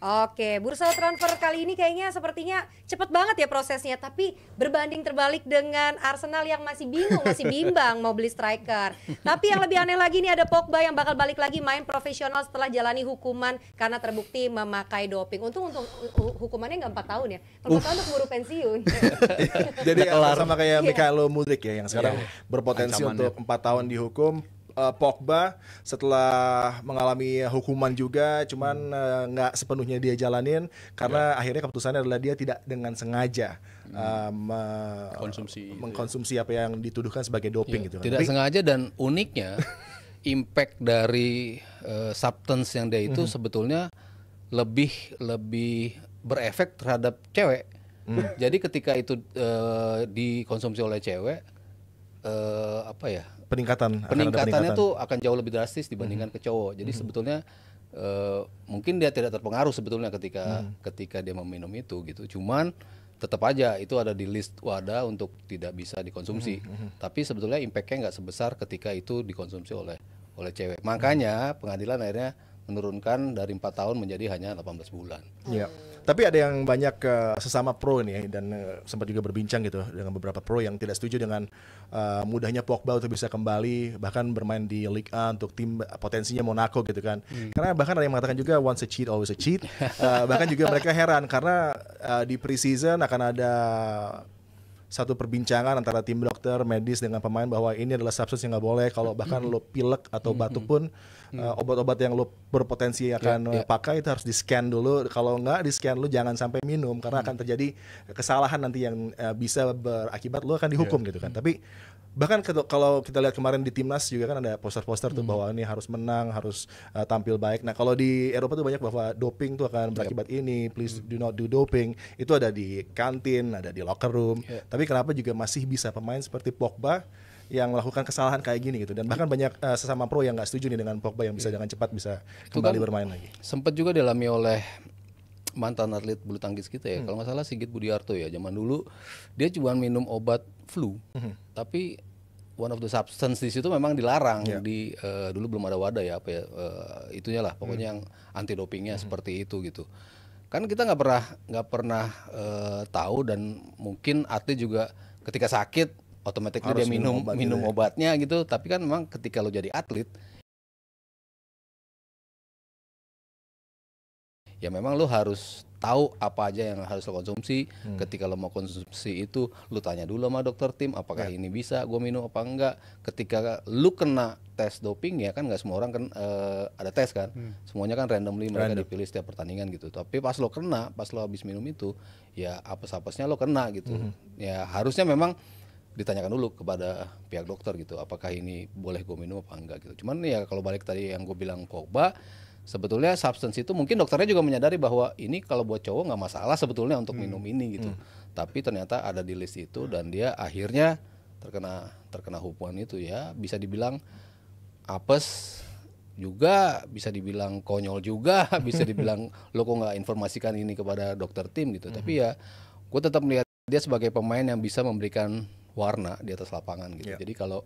Oke, bursa transfer kali ini kayaknya sepertinya cepet banget ya prosesnya. Tapi berbanding terbalik dengan Arsenal yang masih bingung, masih bimbang mau beli striker. Tapi yang lebih aneh lagi nih ada Pogba yang bakal balik lagi main profesional setelah jalani hukuman karena terbukti memakai doping. Untung hukumannya nggak 4 tahun ya. Kalau 4 tahun udah keburu pensiun. Jadi sama kayak Mikhailo Mudryk ya yang sekarang berpotensi untuk 4 tahun dihukum. Pogba setelah mengalami hukuman juga, cuman nggak sepenuhnya dia jalanin karena akhirnya keputusannya adalah dia tidak dengan sengaja mengkonsumsi apa yang dituduhkan sebagai doping gitu. Tidak sengaja, dan uniknya impact dari substance yang dia itu sebetulnya lebih berefek terhadap cewek. Jadi ketika itu dikonsumsi oleh cewek, peningkatannya tuh akan jauh lebih drastis dibandingkan ke cowok. Jadi sebetulnya mungkin dia tidak terpengaruh sebetulnya ketika dia meminum itu gitu. Cuman tetap aja itu ada di list WADA untuk tidak bisa dikonsumsi. Tapi sebetulnya impactnya nggak sebesar ketika itu dikonsumsi oleh cewek. Makanya pengadilan akhirnya menurunkan dari 4 tahun menjadi hanya 18 bulan. Iya. Tapi ada yang banyak sesama pro nih dan sempat juga berbincang gitu dengan beberapa pro yang tidak setuju dengan mudahnya Pogba untuk bisa kembali bahkan bermain di Ligue 1 untuk tim potensinya Monaco gitu kan. Karena bahkan ada yang mengatakan juga once a cheat always a cheat. Bahkan juga mereka heran karena di pre-season akan ada satu perbincangan antara tim dokter medis dengan pemain bahwa ini adalah substance yang nggak boleh. Kalau bahkan lo pilek atau batuk pun obat-obat yang lo berpotensi akan pakai itu harus di scan dulu. Kalau nggak di scan lo jangan sampai minum karena akan terjadi kesalahan nanti yang bisa berakibat lo akan dihukum gitu kan. Tapi bahkan kalau kita lihat kemarin di timnas juga kan ada poster-poster tuh bahwa ini harus menang, harus tampil baik. Nah kalau di Eropa tuh banyak bahwa doping tuh akan berakibat ini, please do not do doping. Itu ada di kantin, ada di locker room. Tapi kenapa juga masih bisa pemain seperti Pogba yang melakukan kesalahan kayak gini gitu. Dan bahkan banyak sesama pro yang nggak setuju nih dengan Pogba yang bisa dengan cepat bisa kembali bermain lagi. Sempat juga dialami oleh mantan atlet bulu tangkis kita ya. Kalau nggak salah Sigit Budiarto ya. Zaman dulu dia cuma minum obat flu, tapi one of the substance di situ memang dilarang. Di dulu belum ada WADA ya, itunya lah pokoknya yang anti dopingnya seperti itu gitu. Kan kita nggak pernah tahu, dan mungkin atlet juga ketika sakit otomatis dia minum obatnya gitu. Tapi kan memang ketika lo jadi atlet ya memang lo harus tahu apa aja yang harus lo konsumsi. Ketika lo mau konsumsi itu lo tanya dulu sama dokter tim apakah ini bisa gue minum apa enggak. Ketika lo kena tes doping ya kan nggak semua orang kan ada tes kan, semuanya kan randomly mereka dipilih setiap pertandingan gitu. Tapi pas lo habis minum itu ya apes-apesnya lo kena gitu. Ya harusnya memang ditanyakan dulu kepada pihak dokter gitu apakah ini boleh gue minum apa enggak gitu. Cuman ya kalau balik tadi yang gue bilang Pogba, sebetulnya substance itu mungkin dokternya juga menyadari bahwa ini kalau buat cowok nggak masalah sebetulnya untuk minum ini gitu. Tapi ternyata ada di list itu dan dia akhirnya terkena hukuman itu ya. Bisa dibilang apes juga, bisa dibilang konyol juga, bisa dibilang lo kok nggak informasikan ini kepada dokter tim gitu. Tapi ya gue tetap melihat dia sebagai pemain yang bisa memberikan warna di atas lapangan gitu. Jadi kalau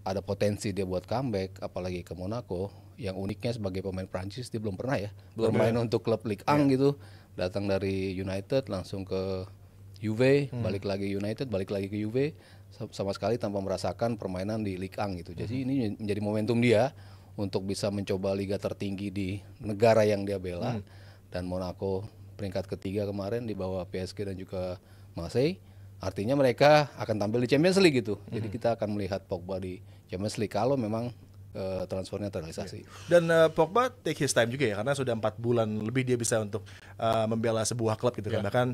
ada potensi dia buat comeback, apalagi ke Monaco, yang uniknya sebagai pemain Prancis dia belum pernah ya bermain untuk klub Ligue 1 gitu. Datang dari United langsung ke Juve, balik lagi United, balik lagi ke Juve, sama sekali tanpa merasakan permainan di Ligue 1 gitu. Jadi ini menjadi momentum dia untuk bisa mencoba liga tertinggi di negara yang dia bela. Dan Monaco peringkat ketiga kemarin di bawah PSG dan juga Marseille. Artinya mereka akan tampil di Champions League gitu. Jadi kita akan melihat Pogba di Champions League kalau memang transfernya terrealisasi. Dan Pogba take his time juga ya karena sudah 4 bulan lebih dia bisa untuk membela sebuah klub gitu kan. Bahkan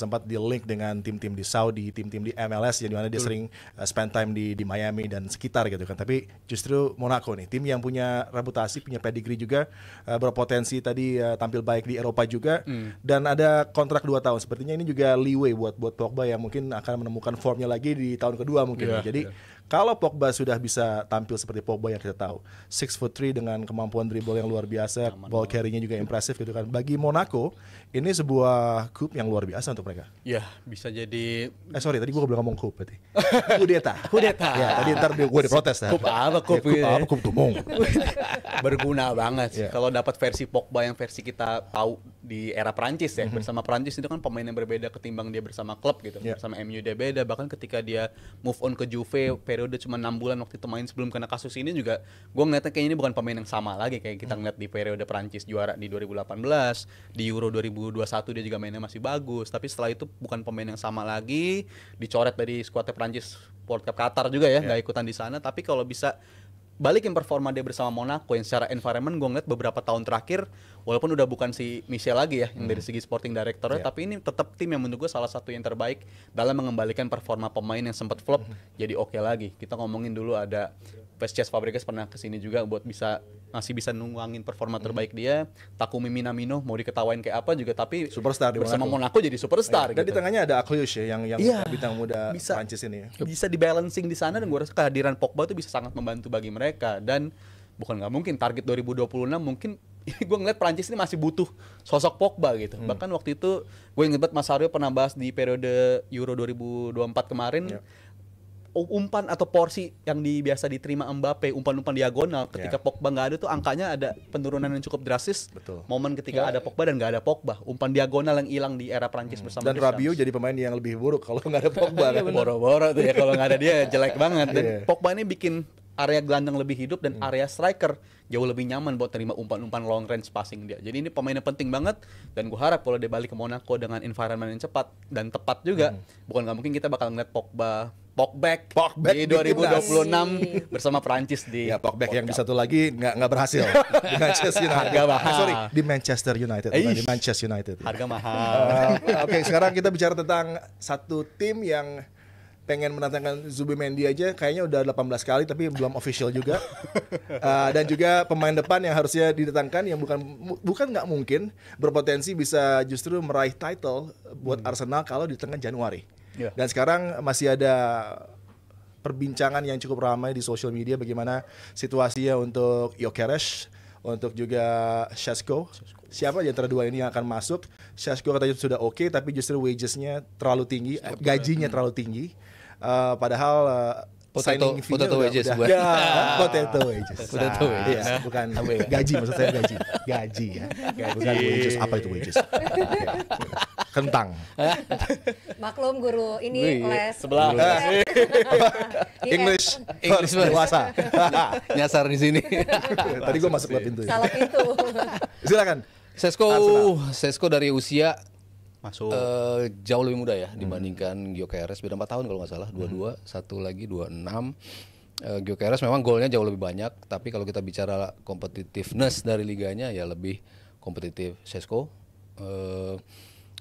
sempat di link dengan tim-tim di Saudi, tim-tim di MLS yang dimana dia sering spend time di Miami dan sekitar gitu kan. Tapi justru Monaco nih tim yang punya reputasi, punya pedigree juga, berpotensi tadi tampil baik di Eropa juga, dan ada kontrak 2 tahun. Sepertinya ini juga leeway buat Pogba yang mungkin akan menemukan formnya lagi di tahun kedua mungkin. Jadi Kalau Pogba sudah bisa tampil seperti Pogba yang kita tahu, 6'3" dengan kemampuan dribble yang luar biasa, ball carry-nya juga impresif gitu kan. Bagi Monaco, ini sebuah coup yang luar biasa untuk mereka. Ya, bisa jadi Sorry, tadi gue belum ngomong coup berarti. Kudeta. kudeta. Ya, tadi ntar gue diprotes. Coup apa, coup coup ya? apa, coup tumong. Berguna banget sih. Iya. Kalau dapat versi Pogba yang versi kita tahu di era Prancis ya, bersama Prancis itu kan pemain yang berbeda ketimbang dia bersama klub gitu. Iya. Bersama MU dia beda, bahkan ketika dia move on ke Juve periode cuma 6 bulan waktu itu main sebelum kena kasus ini juga gue ngeliatnya kayaknya ini bukan pemain yang sama lagi kayak kita ngeliat di periode Prancis juara di 2018, di Euro 2021 dia juga mainnya masih bagus, tapi setelah itu bukan pemain yang sama lagi, dicoret dari skuadnya Prancis World Cup Qatar juga ya, nggak ikutan di sana. Tapi kalau bisa balikin performa dia bersama Monaco yang secara environment gue ngeliat beberapa tahun terakhir walaupun udah bukan si Michel lagi ya yang dari segi sporting directornya, tapi ini tetap tim yang menurut gue salah satu yang terbaik dalam mengembalikan performa pemain yang sempat flop jadi oke lagi. Kita ngomongin dulu ada Cesc Fabregas pernah kesini juga buat masih bisa nunggangin performa terbaik dia. Takumi Minamino mau diketawain kayak apa juga tapi Superstar di bersama Monaco jadi superstar Dan gitu. di tengahnya ada Aklius ya yang Iya, bintang muda bisa. Prancis ini. Bisa dibalancing di sana dan gue rasa kehadiran Pogba itu bisa sangat membantu bagi mereka. Dan bukan nggak mungkin target 2026 mungkin gue ngeliat Prancis ini masih butuh sosok Pogba gitu. Bahkan waktu itu gue inget banget Mas Aryo pernah bahas di periode Euro 2024 kemarin. Umpan atau porsi yang biasa diterima Mbappe, umpan-umpan diagonal ketika Pogba nggak ada tuh angkanya ada penurunan yang cukup drastis. Betul. Momen ketika ada Pogba dan nggak ada Pogba, umpan diagonal yang hilang di era Prancis bersama Dan Deschamps. Rabiot jadi pemain yang lebih buruk kalau nggak ada Pogba kan. Boro-boro tuh ya kalau nggak ada dia jelek banget. Dan Iya. Pogba ini bikin area gelandang lebih hidup dan area striker jauh lebih nyaman buat terima umpan-umpan long range passing dia. Jadi ini pemain yang penting banget dan gue harap kalau dia balik ke Monaco dengan environment yang cepat dan tepat juga, bukan nggak mungkin kita bakal ngeliat Pogba di 2026 bersama Prancis di Ya Pogba yang di satu lagi nggak berhasil di Manchester United. Harga mahal. Sorry, di Manchester United, bukan di Manchester United. harga mahal. Oke, sekarang kita bicara tentang satu tim yang pengen mendatangkan Zubimendi aja kayaknya udah 18 kali tapi belum official juga. Dan juga pemain depan yang harusnya didatangkan yang bukan nggak mungkin berpotensi bisa justru meraih title buat Arsenal kalau di tengah Januari. Yeah. Dan sekarang masih ada perbincangan yang cukup ramai di sosial media bagaimana situasinya untuk Gyökeres, untuk juga Šeško. Siapa di antara dua ini yang akan masuk? Šeško katanya sudah oke, tapi justru wages-nya terlalu tinggi, gajinya terlalu tinggi. Padahal signing fee-nya potato wages buat. Potato wages. Potato wages. Iya, bukan gaji, maksud saya gaji. Gaji ya. Bukan wages. Apa itu wages? Oke. Kentang. Maklum guru ini les Sebelah. English English dewasa. Nyasar di sini. Tadi gue masuk lewat pintu. Ya. salah pintu. Silakan. Sesko dari usia Masuk. jauh lebih muda ya dibandingkan Gyökeres, beda 4 tahun kalau nggak salah, 22, satu lagi 26. Gyökeres memang golnya jauh lebih banyak, tapi kalau kita bicara competitiveness dari liganya ya lebih kompetitif Sesko.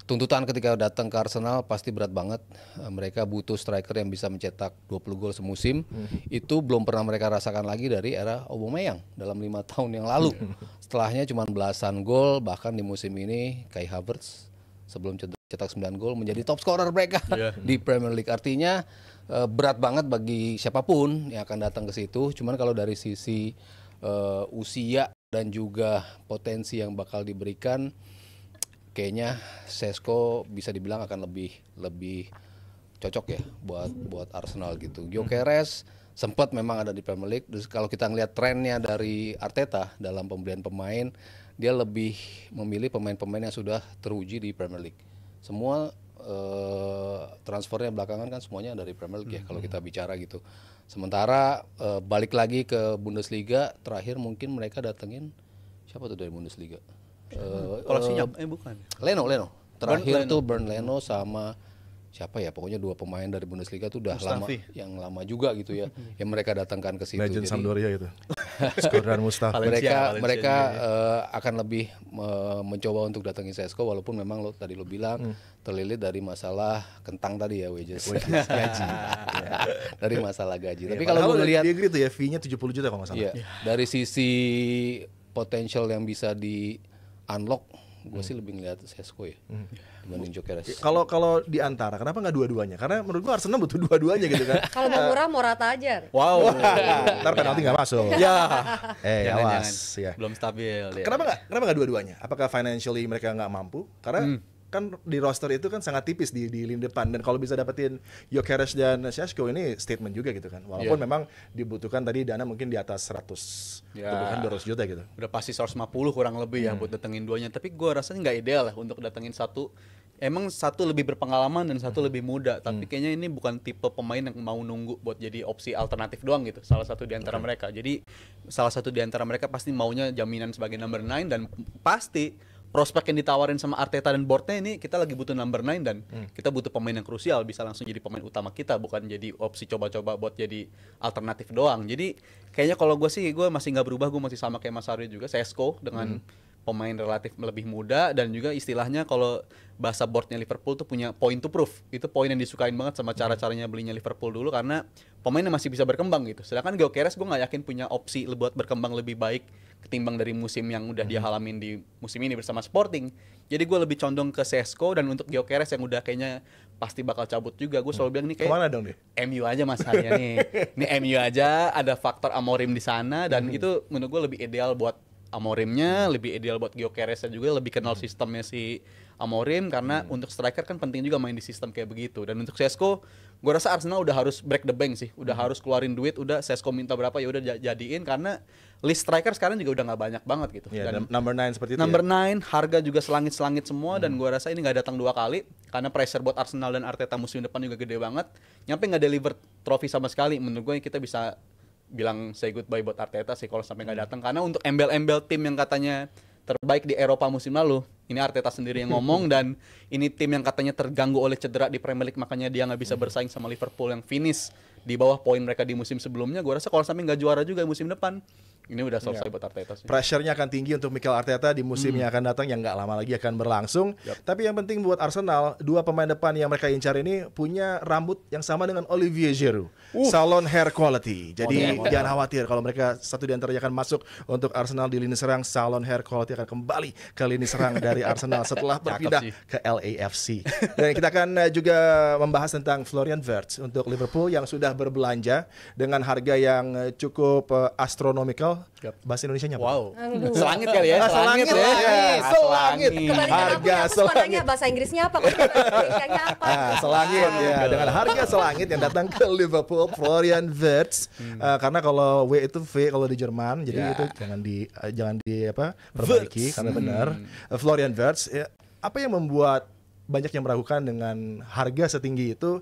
Tuntutan ketika datang ke Arsenal pasti berat banget. Mereka butuh striker yang bisa mencetak 20 gol semusim. Itu belum pernah mereka rasakan lagi dari era Aubameyang dalam 5 tahun yang lalu. Setelahnya cuma belasan gol, bahkan di musim ini Kai Havertz sebelum cetak 9 gol menjadi top scorer mereka di Premier League. Artinya berat banget bagi siapapun yang akan datang ke situ. Cuman kalau dari sisi usia dan juga potensi yang bakal diberikan, kayaknya Sesko bisa dibilang akan lebih cocok ya buat Arsenal gitu. Gyökeres sempat memang ada di Premier League. Terus kalau kita ngelihat trennya dari Arteta dalam pembelian pemain, dia lebih memilih pemain-pemain yang sudah teruji di Premier League. Semua transfernya belakangan kan semuanya dari Premier League ya kalau kita bicara gitu. Sementara balik lagi ke Bundesliga, terakhir mungkin mereka datengin siapa tuh dari Bundesliga? Kolasinya bukan. Leno. Terakhir Bernd tuh Bernd Leno sama siapa ya, pokoknya 2 pemain dari Bundesliga tuh udah lama juga gitu ya, yang mereka datangkan ke situ. Legend Jadi Sampdoria itu. Skodran Mustafa. mereka akan lebih mencoba untuk datangin Sesko, walaupun memang lo bilang terlilit dari masalah kentang tadi ya, wages gaji. Dari masalah gaji. Tapi kalau gue lihat dia gitu ya, fee-nya 70 juta kalau nggak salah. dari sisi potensial yang bisa di unlock gue sih lebih ngeliat Sesko ya dibanding Gyökeres. Kalau di antara, kenapa nggak dua-duanya? Karena menurut gua Arsenal butuh dua-duanya gitu kan. Kalau mau murah Morata aja. Wow. Ntar penalti nggak masuk. Ya. Awas Jangan-jangan. ya. Belum stabil. Ya. Kenapa nggak dua-duanya? Apakah financially mereka nggak mampu? Karena kan di roster itu kan sangat tipis di lini depan, dan kalau bisa dapetin Gyökeres dan Šeško ini statement juga gitu kan. Walaupun memang dibutuhkan tadi dana mungkin di atas 100 Ya. 200 juta gitu. Udah pasti 150 kurang lebih ya buat datengin duanya. Tapi gue rasanya nggak ideal lah untuk datengin satu. Emang satu lebih berpengalaman dan satu lebih muda. Tapi kayaknya ini bukan tipe pemain yang mau nunggu buat jadi opsi alternatif doang gitu. Salah satu di antara mereka. Jadi salah satu di antara mereka pasti maunya jaminan sebagai number 9, dan pasti prospek yang ditawarin sama Arteta dan boardnya ini kita lagi butuh number 9, dan kita butuh pemain yang krusial bisa langsung jadi pemain utama kita, bukan jadi opsi coba-coba buat jadi alternatif doang. Jadi kayaknya kalau gue sih gue masih nggak berubah, gue masih sama kayak Mas Aryo juga, Sesko dengan pemain relatif lebih muda, dan juga istilahnya kalau bahasa boardnya Liverpool tuh punya point to prove. Itu poin yang disukain banget sama cara-caranya belinya Liverpool dulu, karena pemainnya masih bisa berkembang gitu. Sedangkan Gyökeres gue nggak yakin punya opsi buat berkembang lebih baik ketimbang dari musim yang udah dia halamin di musim ini bersama Sporting. Jadi gue lebih condong ke Sesko, dan untuk Gyökeres yang udah kayaknya pasti bakal cabut juga, gue selalu bilang nih kayak Kemana dong deh? MU aja Mas Arya nih. Ini MU aja, ada faktor Amorim di sana, dan itu menurut gue lebih ideal buat Amorimnya, lebih ideal buat Gyökeresnya juga, lebih kenal sistemnya si Amorim, karena untuk striker kan penting juga main di sistem kayak begitu. Dan untuk Sesko, gue rasa Arsenal udah harus break the bank sih, udah harus keluarin duit, udah Sesko minta berapa ya udah jadiin, karena list striker sekarang juga udah nggak banyak banget gitu. Ya, Dan number 9 seperti itu. number Ya? 9 harga juga selangit-selangit semua, dan gue rasa ini nggak datang dua kali, karena pressure buat Arsenal dan Arteta musim depan juga gede banget. Nyampe nggak deliver trofi sama sekali, menurut gue kita bisa bilang say goodbye buat Arteta sih kalau sampai nggak datang, karena untuk embel-embel tim yang katanya terbaik di Eropa musim lalu, ini Arteta sendiri yang ngomong, dan ini tim yang katanya terganggu oleh cedera di Premier League, makanya dia nggak bisa bersaing sama Liverpool yang finish di bawah poin mereka di musim sebelumnya. Gue rasa kalau sampai nggak juara juga musim depan, ini udah selesai buat Arteta sih. Pressure-nya akan tinggi untuk Mikel Arteta di musim yang akan datang, yang nggak lama lagi akan berlangsung. Tapi yang penting buat Arsenal, dua pemain depan yang mereka incar ini punya rambut yang sama dengan Olivier Giroud. Salon hair quality. Jadi jangan khawatir kalau mereka satu di antaranya akan masuk untuk Arsenal di lini serang. Salon hair quality akan kembali ke lini serang dari Arsenal setelah berpindah sih. ke LAFC. Dan kita akan juga membahas tentang Florian Wirtz untuk Liverpool yang sudah berbelanja dengan harga yang cukup astronomical. Bahasa Indonesianya apa? Wow, selangit kali ya, selangit ya. Selangit. Kebalikan Harga aku suka nanya selangit. bahasa Inggrisnya apa, kalau bahasa Indonesianya apa. Selangit ya, dengan harga selangit yang datang ke Liverpool, Florian Wirtz. Karena kalau W itu V kalau di Jerman, jadi itu jangan di apa perbaiki karena benar. Florian Wirtz, ya, apa yang membuat banyak yang meragukan dengan harga setinggi itu?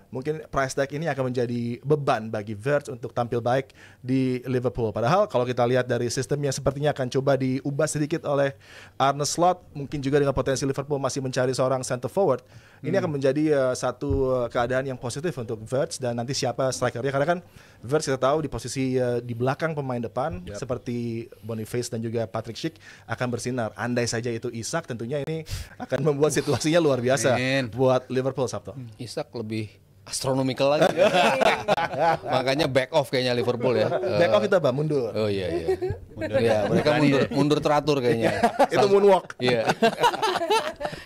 Mungkin price tag ini akan menjadi beban bagi Wirtz untuk tampil baik di Liverpool. Padahal kalau kita lihat dari sistem yang sepertinya akan coba diubah sedikit oleh Arne Slot, mungkin juga dengan potensi Liverpool masih mencari seorang center forward, ini akan menjadi satu keadaan yang positif untuk Wirtz. Dan nanti siapa strikernya, karena kan Wirtz kita tahu di posisi di belakang pemain depan seperti Boniface dan juga Patrick Schick akan bersinar. Andai saja itu Isak, tentunya ini akan membuat situasinya luar biasa buat Liverpool, Sabto. Isak lebih astronomical lagi. Makanya back off kayaknya Liverpool ya. Back off itu apa? Mundur. Oh iya iya. Iya, mereka mundur teratur kayaknya. Itu moonwalk. Iya.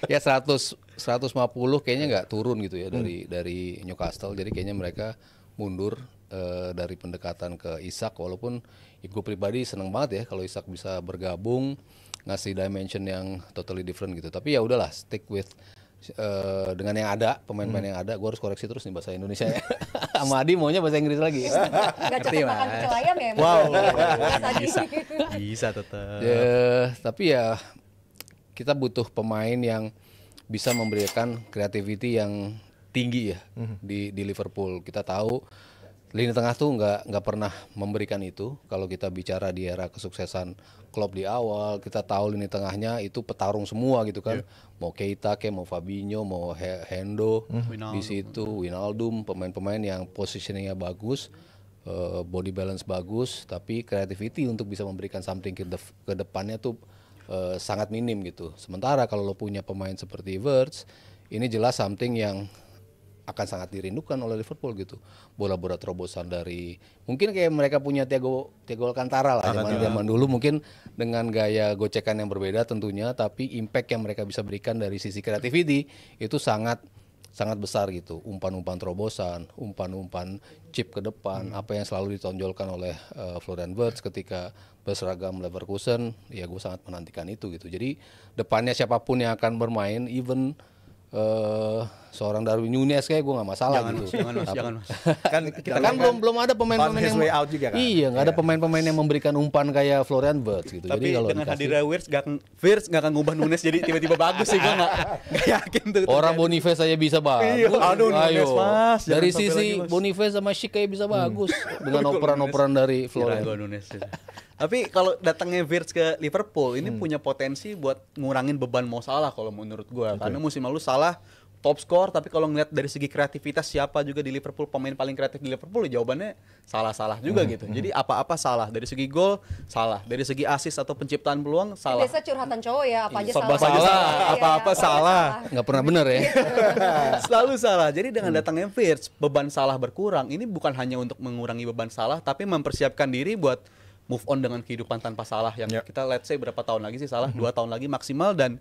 Ya 150 kayaknya nggak turun gitu ya dari Newcastle. Jadi kayaknya mereka mundur dari pendekatan ke Isak, walaupun gue pribadi seneng banget ya kalau Isak bisa bergabung, ngasih dimension yang totally different gitu. Tapi ya udahlah, stick with dengan yang ada, pemain-pemain yang ada. Gue harus koreksi terus nih bahasa Indonesia ya. Sama Adi maunya bahasa Inggris lagi. Gak cocok makan pecel ayam ya? Wow, Mas Adi. bisa tetap. Tapi ya kita butuh pemain yang bisa memberikan creativity yang tinggi ya di Liverpool. Kita tahu lini tengah tuh nggak pernah memberikan itu. Kalau kita bicara di era kesuksesan Klopp di awal, kita tahu lini tengahnya itu petarung semua gitu kan. Mau Keita, mau Fabinho, mau Hendo di situ, Wijnaldum, pemain-pemain yang positioningnya bagus, body balance bagus, tapi creativity untuk bisa memberikan something ke depannya tuh sangat minim gitu. Sementara kalau lo punya pemain seperti Wirtz, ini jelas something yang akan sangat dirindukan oleh Liverpool gitu. Bola-bola terobosan dari mungkin kayak mereka punya Thiago Alcantara lah zaman dulu, mungkin dengan gaya gocekan yang berbeda tentunya, tapi impact yang mereka bisa berikan dari sisi creativity itu sangat besar gitu. Umpan-umpan terobosan, umpan-umpan chip ke depan, apa yang selalu ditonjolkan oleh Florian Wirtz ketika berseragam Leverkusen, ya gue sangat menantikan itu gitu. Jadi depannya siapapun yang akan bermain, even seorang Darwin Núñez kayak gue nggak masalah gitu. Jangan mas. Kan belum ada pemain-pemain yang out juga kan? Iya, nggak ada pemain-pemain yang memberikan umpan kayak Florian Wirtz gitu. Tapi Jadi kalau dengan dikasih, hadirnya Wirtz nggak akan ngubah Nunes jadi tiba-tiba bagus sih, gue nggak yakin tuh. orang Boniface saya bisa bagus. Iya, aduh, Nunes, Mas, jangan Dari sampai sisi lagi, Mas. Boniface sama Schick kayak bisa bagus dengan operan-operan dari Florian Florian. Nunes. Tapi kalau datangnya Wirtz ke Liverpool ini punya potensi buat ngurangin beban Mo Salah kalau menurut gue. Karena musim lalu Salah top skor, tapi kalau ngeliat dari segi kreativitas siapa juga di Liverpool pemain paling kreatif di Liverpool, jawabannya salah juga gitu. Jadi apa-apa salah, dari segi gol salah, dari segi assist atau penciptaan peluang salah. Biasa curhatan cowok ya, apa aja Serba salah. salah, Iya, apa-apa salah. Nggak pernah benar ya. Selalu salah. Jadi dengan datangnya Wirtz, beban salah berkurang. Ini bukan hanya untuk mengurangi beban salah, tapi mempersiapkan diri buat move on dengan kehidupan tanpa salah yang kita let's say berapa tahun lagi sih Salah, 2 tahun lagi maksimal. Dan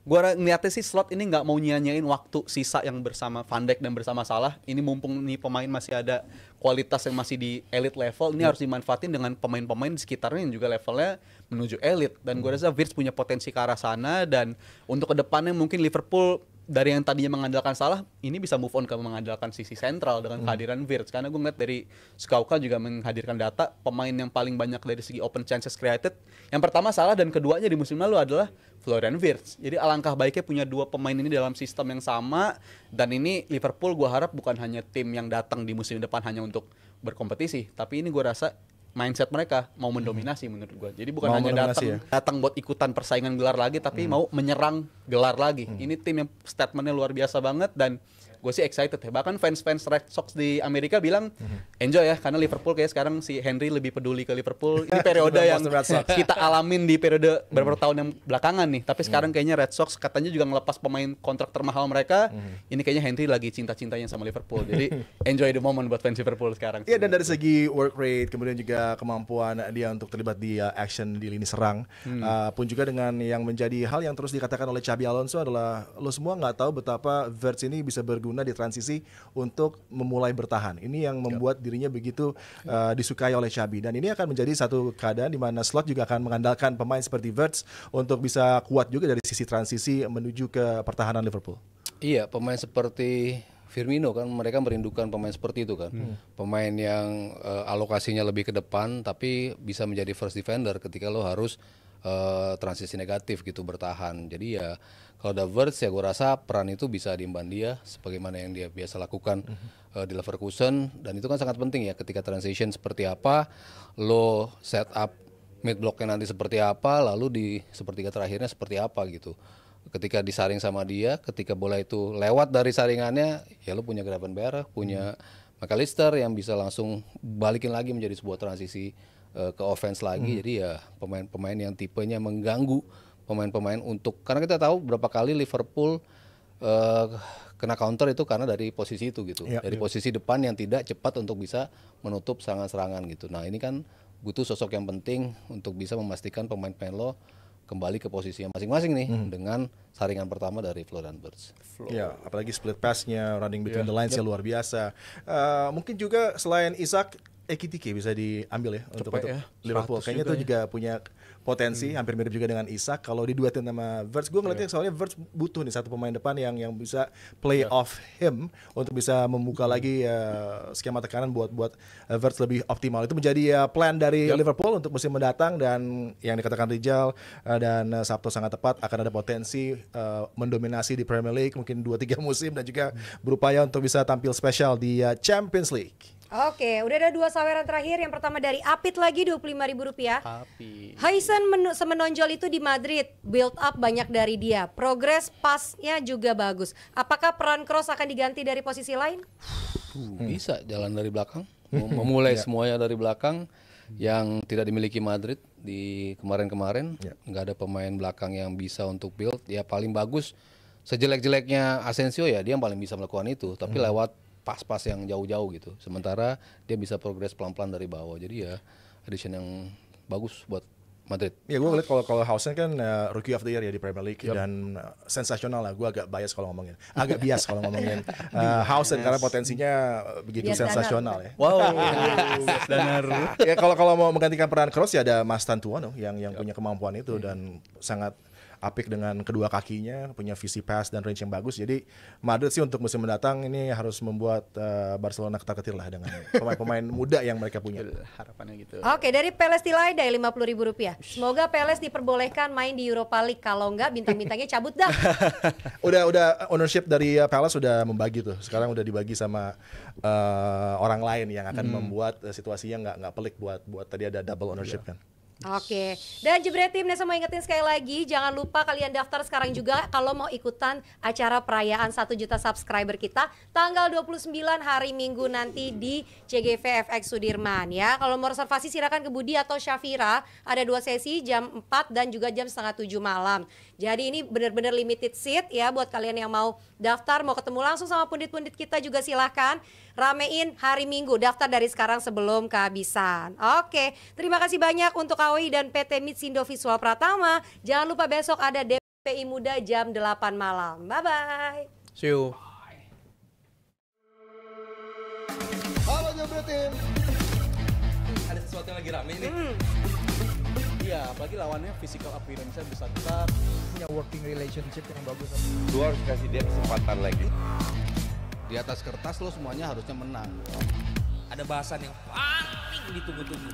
gua ngeliatnya sih Slot ini nggak mau nyanyain waktu sisa yang bersama Van Dijk dan bersama Salah. Ini mumpung nih pemain masih ada kualitas yang masih di elite level, ini harus dimanfaatin dengan pemain-pemain di sekitarnya yang juga levelnya menuju elite. Dan gua rasa Wirtz punya potensi ke arah sana, dan untuk kedepannya mungkin Liverpool dari yang tadinya mengandalkan Salah, ini bisa move on ke mengandalkan sisi sentral dengan kehadiran Wirtz. Karena gue ngeliat dari Scouka juga menghadirkan data pemain yang paling banyak dari segi open chances created. Yang pertama Salah, dan keduanya di musim lalu adalah Florian Wirtz. Jadi alangkah baiknya punya dua pemain ini dalam sistem yang sama. Dan ini Liverpool gue harap bukan hanya tim yang datang di musim depan hanya untuk berkompetisi, tapi ini gue rasa mindset mereka mau mendominasi menurut gue. Jadi bukan Mau hanya mendominasi, datang buat ikutan persaingan gelar lagi, tapi mau menyerang gelar lagi. Ini tim yang statementnya luar biasa banget, dan gue sih excited ya. Bahkan fans-fans Red Sox di Amerika bilang enjoy ya, karena Liverpool kayak sekarang si Henry lebih peduli ke Liverpool. Ini periode yang kita alamin di periode beberapa tahun yang belakangan nih. Tapi sekarang kayaknya Red Sox katanya juga ngelepas pemain kontrak termahal mereka. Ini kayaknya Henry lagi cinta-cintanya sama Liverpool. Jadi enjoy the moment buat fans Liverpool sekarang. Iya, dan dari segi work rate, kemudian juga kemampuan dia untuk terlibat di action di lini serang, pun juga dengan yang menjadi hal yang terus dikatakan oleh Xabi Alonso adalah lo semua nggak tahu betapa Wirtz ini bisa berguna di transisi untuk memulai bertahan. Ini yang membuat dirinya begitu disukai oleh Xabi, dan ini akan menjadi satu keadaan di mana Slot juga akan mengandalkan pemain seperti Wirtz untuk bisa kuat juga dari sisi transisi menuju ke pertahanan Liverpool. Iya, pemain seperti Firmino kan, mereka merindukan pemain seperti itu kan. Pemain yang alokasinya lebih ke depan tapi bisa menjadi first defender ketika lo harus transisi negatif gitu, bertahan. Jadi ya kalau ada Wirtz ya gue rasa peran itu bisa diemban dia sebagaimana yang dia biasa lakukan di Leverkusen, dan itu kan sangat penting ya ketika transition seperti apa, lo set up mid blocknya nanti seperti apa, lalu di sepertiga terakhirnya seperti apa gitu. Ketika disaring sama dia, ketika bola itu lewat dari saringannya, ya lo punya Gravenberch, punya McAllister yang bisa langsung balikin lagi menjadi sebuah transisi ke offense lagi. Jadi ya pemain-pemain yang tipenya mengganggu pemain-pemain untuk, karena kita tahu berapa kali Liverpool kena counter itu karena dari posisi itu gitu, dari posisi depan yang tidak cepat untuk bisa menutup serangan-serangan gitu. Nah ini kan butuh sosok yang penting untuk bisa memastikan pemain-pemain lo kembali ke posisinya masing-masing nih dengan saringan pertama dari Florian Wirtz. Ya, apalagi split pass-nya, running between the lines-nya luar biasa. Mungkin juga selain Isak, Ekitike bisa diambil ya untuk Liverpool. Kayaknya itu juga punya potensi, hampir mirip juga dengan Isak. Kalau diduetin sama Wirtz, gue ngeliatnya soalnya Wirtz butuh nih satu pemain depan yang bisa play off him untuk bisa membuka lagi skema tekanan buat Wirtz lebih optimal. Itu menjadi plan dari Liverpool untuk musim mendatang, dan yang dikatakan Rijal dan Sabto sangat tepat, akan ada potensi mendominasi di Premier League mungkin 2-3 musim, dan juga berupaya untuk bisa tampil spesial di Champions League. Oke, udah ada 2 saweran terakhir. Yang pertama dari Apit lagi, Rp25.000. Haisen semenonjol itu di Madrid, build up banyak dari dia, progres pasnya juga bagus. Apakah peran Kroos akan diganti dari posisi lain? Bisa jalan dari belakang, memulai semuanya dari belakang yang tidak dimiliki Madrid di kemarin-kemarin. Nggak ada pemain belakang yang bisa untuk build. Ya paling bagus sejelek-jeleknya Asensio ya dia yang paling bisa melakukan itu, tapi lewat pas-pas yang jauh-jauh gitu. Sementara dia bisa progres pelan-pelan dari bawah. Jadi ya addition yang bagus buat Madrid. Ya gue ngeliat kalau Haaland kan Rookie of the Year ya di Premier League dan sensasional lah. Gue agak bias kalau ngomongin, kalau ngomongin Haaland karena potensinya begitu Bias sensasional ya. Wow, Danar. Ya kalau mau menggantikan peran Kroos ya ada Mas Tantuano yang punya kemampuan itu dan sangat apik dengan kedua kakinya, punya visi pass dan range yang bagus. Jadi Madrid sih untuk musim mendatang ini harus membuat Barcelona ketar-ketir lah dengan pemain-pemain muda yang mereka punya. Harapannya gitu. Oke, dari Peles Tilaidai Rp50.000. Semoga Peles diperbolehkan main di Europa League. Kalau enggak bintang-bintangnya cabut dah. udah ownership dari Palace sudah membagi tuh. Sekarang udah dibagi sama orang lain yang akan membuat situasinya nggak pelik buat tadi ada double ownership kan. Oke, dan Jebret Tim Nesa mau ingetin sekali lagi, jangan lupa kalian daftar sekarang juga kalau mau ikutan acara perayaan 1 juta subscriber kita tanggal 29 hari Minggu nanti di CGV FX Sudirman ya. Kalau mau reservasi silakan ke Budi atau Syafira, ada 2 sesi jam 4 dan juga jam setengah 7 malam. Jadi ini benar-benar limited seat ya buat kalian yang mau daftar, mau ketemu langsung sama pundit-pundit kita juga silahkan. Ramein hari Minggu, daftar dari sekarang sebelum kehabisan. Oke, terima kasih banyak untuk AOI dan PT Mitsindo Visual Pratama. Jangan lupa besok ada DPI Muda jam 8 malam. Bye-bye. See you. Halo Jebret Tim. Ada sesuatu yang lagi rame nih. Iya, apalagi lawannya physical appearance-nya besar-besar. Punya working relationship yang bagus. Lu harus kasih dia kesempatan lagi. Di atas kertas lo semuanya harusnya menang. Ada bahasan yang paling ditunggu-tunggu.